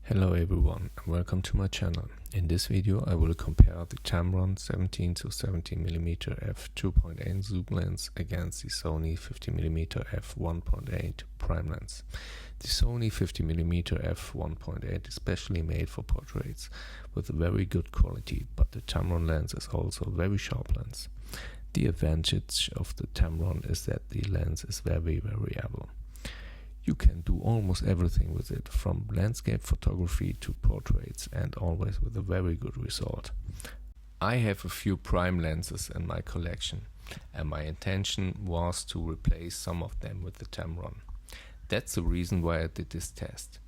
Hello everyone and welcome to my channel. In this video I will compare the Tamron 17 to 70mm f2.8 zoom lens against the Sony 50mm f1.8 prime lens. The Sony 50mm f1.8 is specially made for portraits with very good quality, but the Tamron lens is also a very sharp lens. The advantage of the Tamron is that the lens is very variable. You can do almost everything with it, from landscape photography to portraits, and always with a very good result. I have a few prime lenses in my collection, and my intention was to replace some of them with the Tamron. That's the reason why I did this test.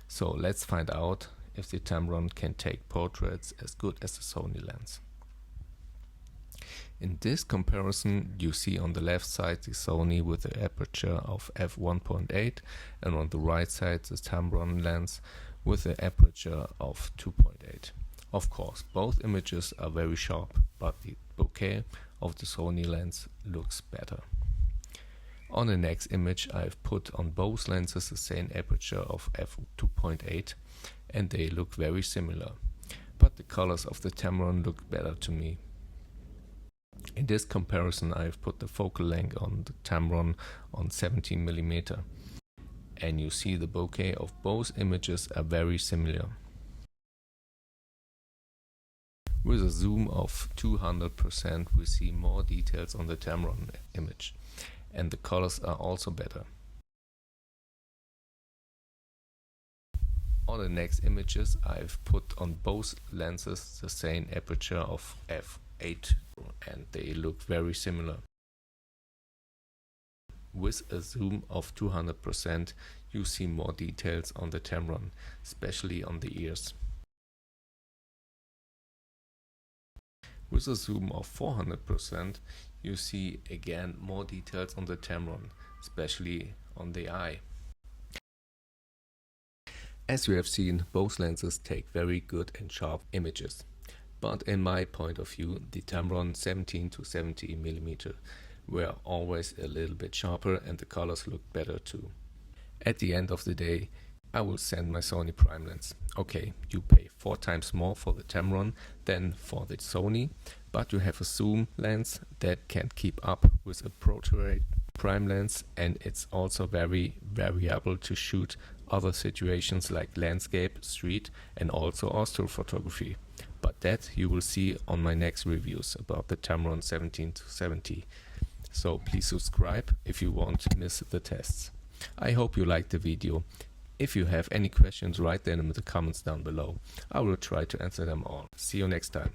So let's find out if the Tamron can take portraits as good as the Sony lens. In this comparison, you see on the left side the Sony with the aperture of f1.8 and on the right side the Tamron lens with the aperture of 2.8. Of course, both images are very sharp, but the bokeh of the Sony lens looks better. On the next image, I've put on both lenses the same aperture of f2.8 and they look very similar, but the colors of the Tamron look better to me. In this comparison, I've put the focal length on the Tamron on 17mm, and you see the bokeh of both images are very similar. With a zoom of 200%, we see more details on the Tamron image, and the colors are also better. On the next images, I've put on both lenses the same aperture of f8, and they look very similar. With a zoom of 200%, you see more details on the Tamron, especially on the ears. With a zoom of 400%, you see again more details on the Tamron, especially on the eye. As you have seen, both lenses take very good and sharp images. But in my point of view, the Tamron 17 to 70mm were always a little bit sharper and the colors look better too. At the end of the day, I will send my Sony prime lens. Okay, you pay 4 times more for the Tamron than for the Sony, but you have a zoom lens that can keep up with a portrait prime lens, and it's also very variable to shoot other situations like landscape, street, and also astrophotography. But that you will see on my next reviews about the Tamron 17 to 70. So please subscribe if you won't miss the tests. I hope you liked the video. If you have any questions, write them in the comments down below. I will try to answer them all. See you next time.